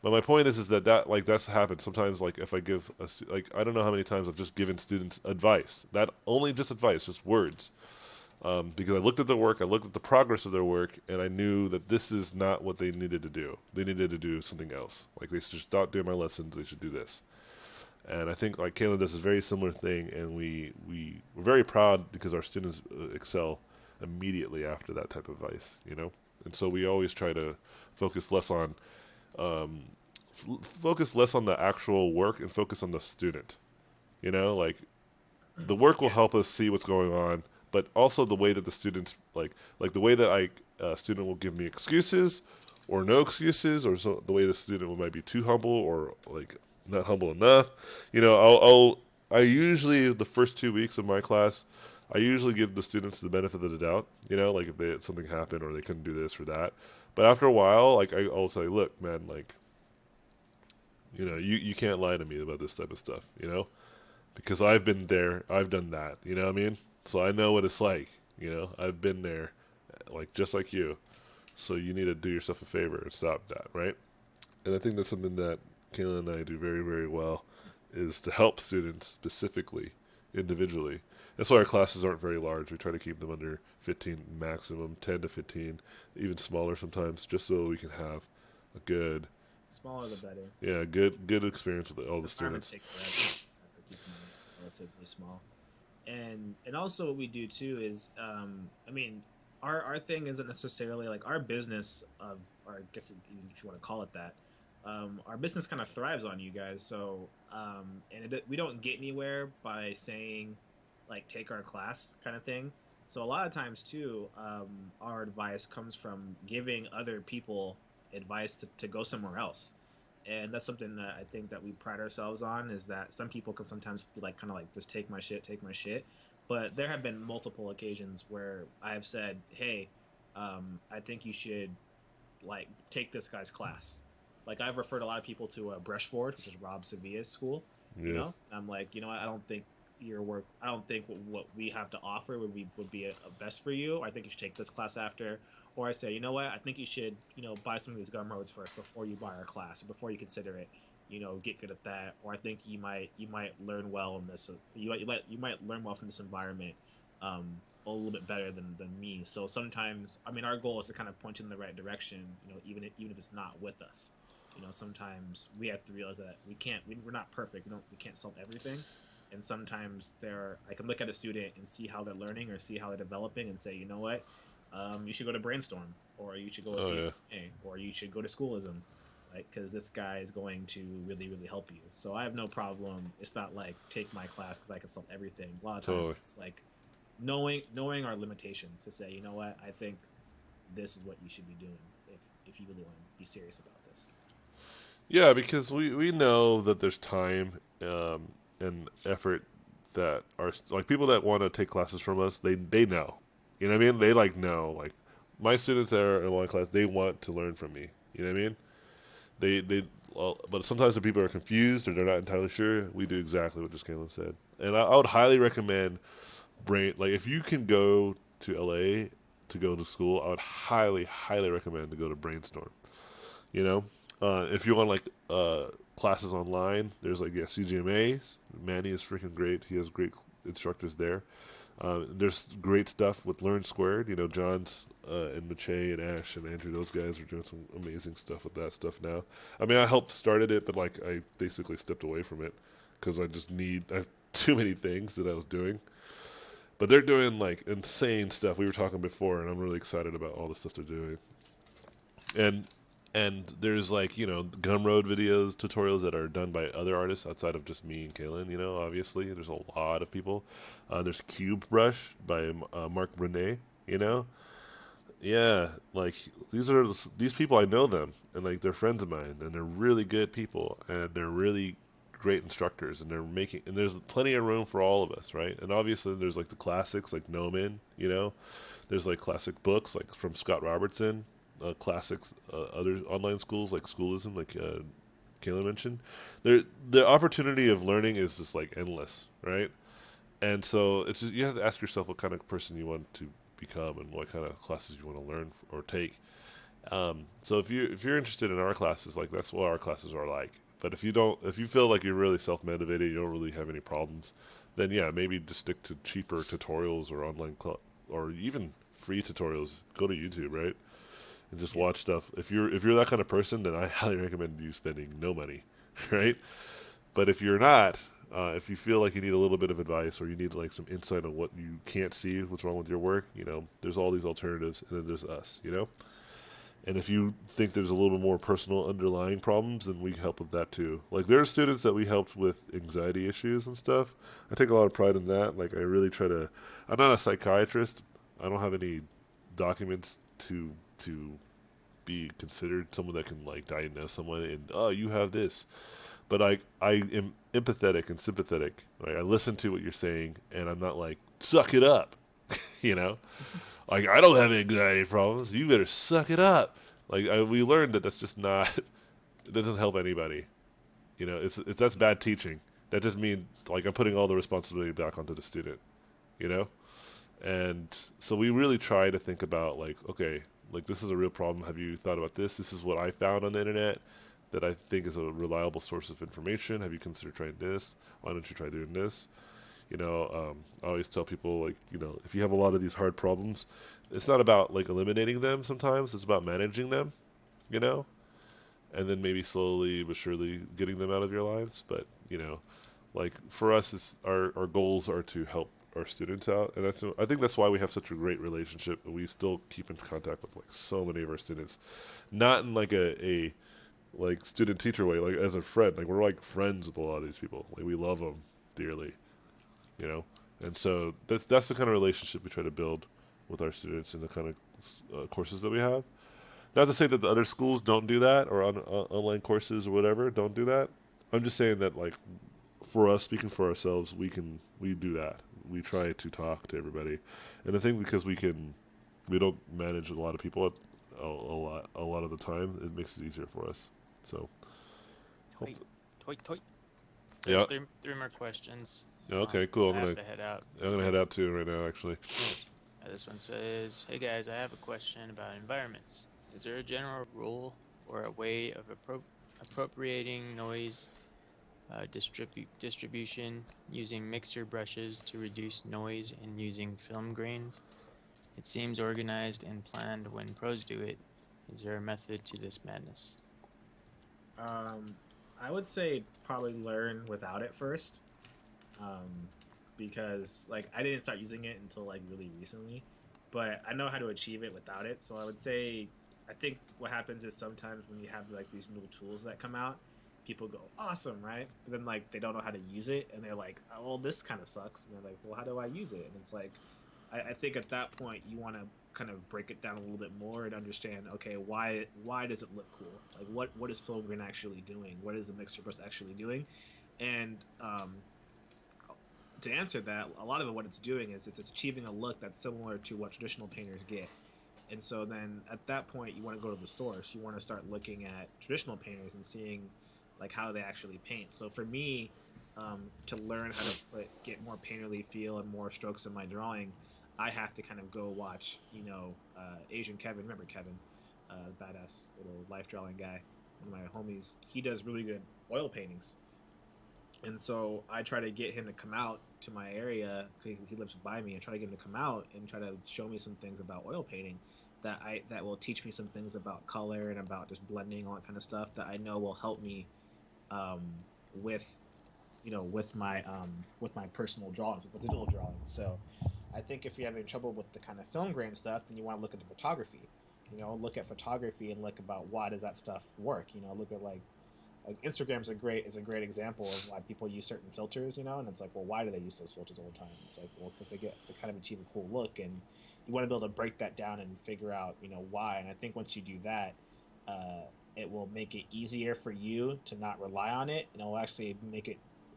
A: But my point is that like that's happened sometimes. Like if I give like I don't know how many times I've just given students advice. That only just advice, just words. Because I looked at their work, I looked at the progress of their work, and I knew that this is not what they needed to do. They needed to do something else. Like they should stop doing my lessons. They should do this. And I think like Kalen does a very similar thing, and we're very proud because our students excel immediately after that type of advice. And so we always try to focus less on um, focus less on the actual work and focus on the student. Like the work will
C: Yeah.
A: help us see what's going on, but also the way that the students like the way that student will give me excuses or no excuses, or so the way the student might be too humble or like not humble enough. I usually the first 2 weeks of my class, I usually give the students the benefit of the doubt. Like if they had something happen or they couldn't do this or that. But after a while, like I'll say, look, man, like you can't lie to me about this type of stuff. Because I've been there, I've done that. You know what I mean? So I know what it's like. I've been there, like just like you. So you need to do yourself a favor and stop that, right? And I think that's something that Kayla and I do very, very well, is to help students specifically, individually. That's why our classes aren't very large. We try to keep them under 15 maximum, 10 to 15, even smaller sometimes, just so we can have a good,
C: Smaller the better.
A: yeah, good experience with all the
C: Requirements
A: students.
C: take forever for keeping them relatively small. And also what we do too is I mean our thing isn't necessarily like our business of, or I guess if you want to call it that, our business kind of thrives on you guys. So we don't get anywhere by saying like take our class kind of thing. So a lot of times too, our advice comes from giving other people advice to go somewhere else. And that's something that I think that we pride ourselves on, is that some people can sometimes be like kind of like just take my shit. But there have been multiple occasions where I've said, "Hey, I think you should like take this guy's class." Like I've referred a lot of people to Brushford, which is Rob Sevilla's school. You
A: Yeah.
C: know, I'm like, you know, I don't think your work. I don't think what we have to offer would be a best for you. I think you should take this class after. Or I say, you know what? I think you should, you know, buy some of these gumroads first before you buy our class, or before you consider it. You know, get good at that. Or I think you might learn well in this. You might learn well from this environment. A little bit better than me. So sometimes, I mean, our goal is to kind of point you in the right direction. You know, even if it's not with us. You know, sometimes we have to realize that we're not perfect. We can't solve everything. And sometimes I can look at a student and see how they're learning or see how they're developing and say, you know what, you should go to Brainstorm, or you should go to
A: Oh yeah.
C: CGA, or you should go to Schoolism, like because this guy is going to really help you. So I have no problem. It's not like take my class because I can solve everything. A lot of times
A: Totally.
C: it's like knowing our limitations to say, you know what, I think this is what you should be doing if you really want to be serious about this.
A: Yeah, because we know that there's time and effort that are like people that want to take classes from us. They know, you know what I mean? They like know like my students that are in one class. They want to learn from me. You know what I mean? They well, but sometimes the people are confused or they're not entirely sure. We do exactly what just Kalen said, and I would highly recommend brain like if you can go to LA to go to school, I would highly recommend to go to Brainstorm. You know, if you want like classes online, there's like CGMAs. Manny is freaking great. He has great instructors there. There's great stuff with Learn Squared. You know, John's and Mache and Ash and Andrew, those guys are doing some amazing stuff with that stuff now. I mean, I helped started it, but like I basically stepped away from it because I have too many things that I was doing. But they're doing like insane stuff. We were talking before, and I'm really excited about all the stuff they're doing. And there's like Gumroad videos, tutorials that are done by other artists outside of just me and Kalen. You know, obviously there's a lot of people. There's Cube Brush by Mark René. You know, yeah, like these people I know them and like they're friends of mine and they're really good people and they're really great instructors and there's plenty of room for all of us, right? And obviously there's like the classics like No Man, you know, there's like classic books like from Scott Robertson, classics, other online schools like Schoolism, like Kayla mentioned. The opportunity of learning is just like endless, right? And so it's just, you have to ask yourself what kind of person you want to become and what kind of classes you want to learn or take. So if you're interested in our classes, like that's what our classes are like. But if you feel like you're really self motivated, you don't really have any problems, then yeah, maybe just stick to cheaper tutorials or or even free tutorials. Go to YouTube, right, and just
C: Yeah,
A: watch stuff. If you're that kind of person, then I highly recommend you spending no money, right? But if you're not, if you feel like you need a little bit of advice or you need like some insight on what you can't see, what's wrong with your work, there's all these alternatives, and then there's us. And if you think there's a little bit more personal underlying problems, then we help with that too. Like there are students that we helped with anxiety issues and stuff. I take a lot of pride in that. Like I really try to. I'm not a psychiatrist. I don't have any documents to be considered someone that can like diagnose someone and you have this. But I am empathetic and sympathetic. Right? I listen to what you're saying, and I'm not like suck it up. you know, like I don't have anxiety problems. You better suck it up. Like we learned that that's just not. It doesn't help anybody. It's that's bad teaching. That just means like I'm putting all the responsibility back onto the student. You know, and so we really try to think about like, okay, like this is a real problem. Have you thought about this? This is what I found on the internet that I think is a reliable source of information. Have you considered trying this? Why don't you try doing this? I always tell people like, if you have a lot of these hard problems, it's not about like eliminating them. Sometimes it's about managing them. You know, and then maybe slowly but surely getting them out of your lives. But like for us, it's our goals are to help our students out, and I think that's why we have such a great relationship. And we still keep in contact with like so many of our students, not in like a like student teacher way, like as a friend. Like we're like friends with a lot of these people. Like we love them dearly, you know. And so that's the kind of relationship we try to build with our students and the kind of courses that we have. Not to say that the other schools don't do that or on online courses or whatever don't do that. I'm just saying that like for us, speaking for ourselves, we do that. We try to talk to everybody, and I think because we don't manage a lot of people a lot of the time, it makes it easier for us. So, hope
B: Toy, toy, toy. There's
A: yeah.
B: three more questions.
A: Yeah, okay, cool.
B: I have to head out.
A: I'm gonna head out too right now, actually.
B: This one says, "Hey guys, I have a question about environments. Is there a general rule or a way of appropriating noise distribution using mixer brushes to reduce noise and using film grains? It seems organized and planned when pros do it. Is there a method to this madness?"
C: Um, I would say probably learn without it first, um, because like I didn't start using it until like really recently, but I know how to achieve it without it. So I would say I think what happens is sometimes when you have like these new tools that come out, people go awesome, right? But then like they don't know how to use it, and they're like, oh, well, this kind of sucks, and they're like, well, how do I use it? And it's like I think at that point you want to kind of break it down a little bit more and understand, okay, why does it look cool? Like what is Filmgren actually doing? What is the mixer brush actually doing? And to answer that, a lot of it, what it's doing is it's achieving a look that's similar to what traditional painters get. And so then at that point, you want to go to the source. You want to start looking at traditional painters and seeing like how they actually paint. So for me, to learn how to get more painterly feel and more strokes in my drawing, I have to kind of go watch, Asian Kevin. Remember Kevin, badass little life drawing guy, one of my homies. He does really good oil paintings, and so I try to get him to come out to my area because he lives by me. I try to get him to come out and try to show me some things about oil painting that will teach me some things about color and about just blending, all that kind of stuff that I know will help me um, with with my personal drawings, with the digital drawings. So I think if you're having trouble with the kind of film grain stuff, then you want to look at the photography. Look at photography and look about why does that stuff work. Look at Instagram's a great example of why people use certain filters, and it's like, well, why do they use those filters all the time? It's like, well, because they kind of achieve a cool look, and you want to be able to break that down and figure out, why. And I think once you do that, it will make it easier for you to not rely on it, and it'll actually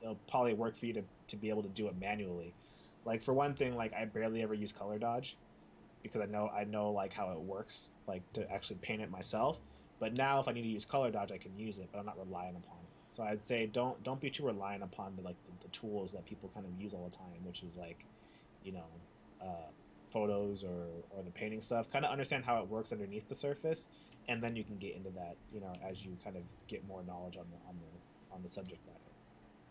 C: it'll probably work for you to be able to do it manually. Like for one thing, like I barely ever use color dodge because I know like how it works, like to actually paint it myself. But now if I need to use color dodge, I can use it, but I'm not relying upon it. So I'd say don't be too reliant upon the tools that people kind of use all the time, which is like, you know, uh, photos or the painting stuff. Kind of understand how it works underneath the surface, and then you can get into that, as you kind of get more knowledge on the subject matter.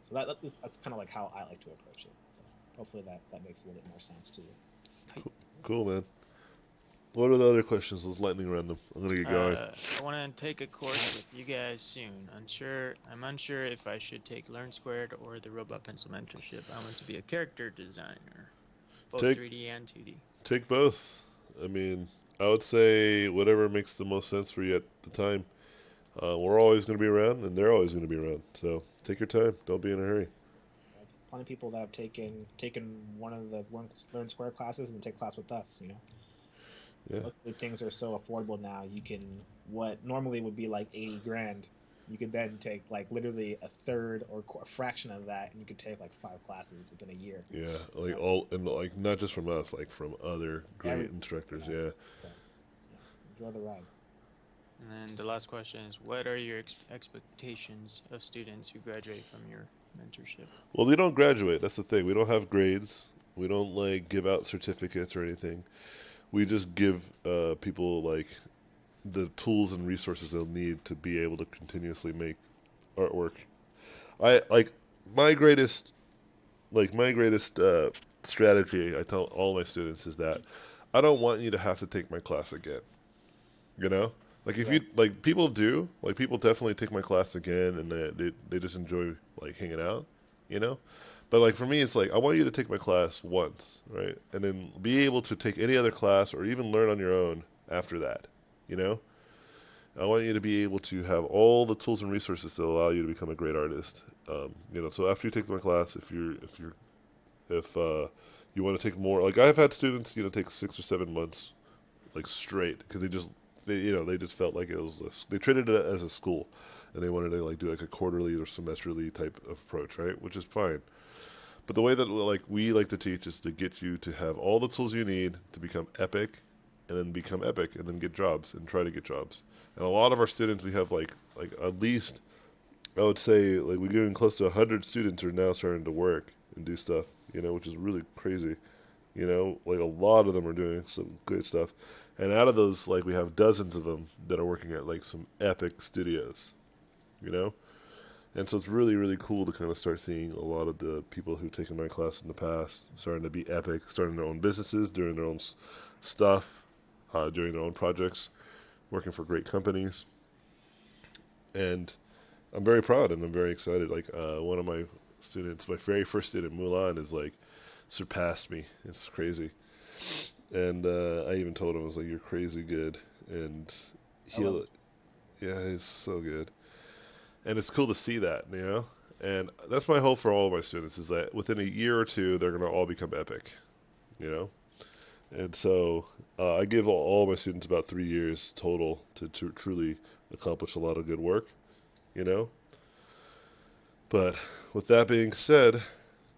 C: So that's kind of like how I like to approach it. So hopefully that makes a little bit more sense to you.
B: Tight.
A: Cool, man. What are the other questions? Let's lightning round them. I'm gonna get going.
B: I want to take a course with you guys soon. I'm unsure if I should take Learn Squared or the Robot Pencil Mentorship. I want to be a character designer, both
A: Take
B: 3D and 2D.
A: take both. I mean, I would say whatever makes the most sense for you at the time. We're always going to be around, and they're always going to be around. So take your time. Don't be in a hurry.
C: Plenty of people that have taken one of the Learn Square classes and take class with us.
A: Yeah,
C: Luckily, things are so affordable now. You can what normally would be like 80 grand. You could then take like literally a third or a fraction of that, and you could take like 5 classes within a year.
A: yeah. Like
C: So
A: all and like not just from us, like from other great
C: every
A: instructors.
C: yeah,
A: Yeah.
C: so yeah, enjoy the ride.
B: And then the last question is, what are your expectations of students who graduate from your mentorship?
A: Well, we don't graduate. That's the thing. We don't have grades. We don't like give out certificates or anything. We just give people like the tools and resources they'll need to be able to continuously make artwork. I like my greatest my greatest strategy. I tell all my students is that I don't want you to have to take my class again. You know, like if
C: Yeah,
A: you like people do like people definitely take my class again and they just enjoy like hanging out. You know, but like for me, it's like I want you to take my class once, right, and then be able to take any other class or even learn on your own after that. You know, I want you to be able to have all the tools and resources to allow you to become a great artist. So after you take my class, if you want to take more, like I've had students, take 6 or 7 months like straight because they just they just felt like it was they treated it as a school, and they wanted to like do like a quarterly or semesterly type of approach, right? Which is fine. But the way that like we like to teach is to get you to have all the tools you need to become epic, and then become epic, and then get jobs and try to get jobs. And a lot of our students, we have like at least I would say like we're getting close to 100 students are now starting to work and do stuff, which is really crazy. Like a lot of them are doing some good stuff. And out of those, like we have dozens of them that are working at like some epic studios, you know? And so it's really, really cool to kind of start seeing a lot of the people who've taken my class in the past starting to be epic, starting their own businesses, doing their own stuff, doing their own projects, working for great companies. And I'm very proud and I'm very excited. Like one of my students, my very first student, Mulan, is like surpassed me. It's crazy. And I even told him, I was like, "You're crazy good," and he'll, yeah, he's so good. And it's cool to see that, And that's my hope for all of my students is that within a year or two, they're gonna all become epic, you know. And so I give all my students about 3 years total to truly accomplish a lot of good work, you know. But with that being said,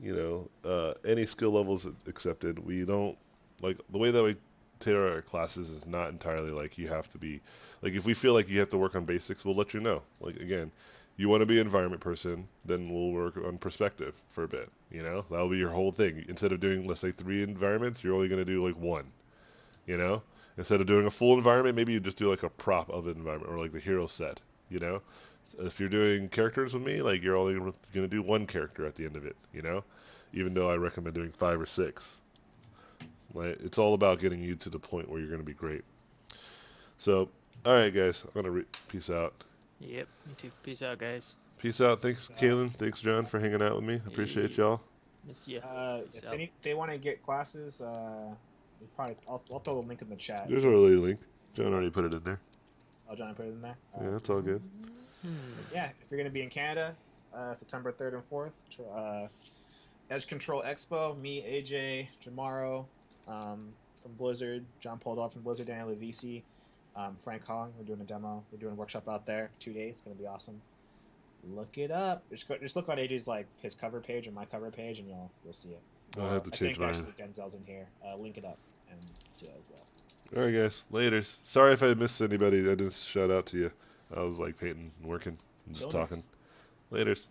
A: any skill levels accepted. We don't like the way that we tailor our classes is not entirely like you have to be like if we feel like you have to work on basics, we'll let you know. Like again, you want to be an environment person, then we'll work on perspective for a bit. That'll be your whole thing. Instead of doing let's say 3 environments, you're only going to do like one. You know, instead of doing a full environment, maybe you just do like a prop of an environment or like the hero set. You know, so if you're doing characters with me, like you're only going to do one character at the end of it. Even though I recommend doing 5 or 6. Right? It's all about getting you to the point where you're going to be great. So, all right, guys, I'm going to peace out.
B: Yep, me too. Peace out, guys.
A: Peace out. Thanks, Kalen. Thanks, John, for hanging out with me. Appreciate y'all.
B: Miss ya.
C: If they want to get classes, I'll throw the link in the chat.
A: There's already a link. John already put it in there.
C: Oh, John, I put it in there.
A: Yeah, that's all good.
C: Yeah, if you're gonna be in Canada, September 3rd and 4th, Edge Control Expo. Me, AJ, Jamaro, from Blizzard, John Poldov from Blizzard, Daniel Levisi, Frank Hong. We're doing a demo. We're doing a workshop out there. 2 days. It's gonna be awesome. Look it up. Just look on AJ's his cover page or my cover page, and you'll see it.
A: I'll have to change mine.
C: I think actually Denzel's in here. Link it up and see that as well.
A: All right, guys. Laters. Sorry if I missed anybody. I didn't shout out to you. I was like painting and working and just talking. Laters.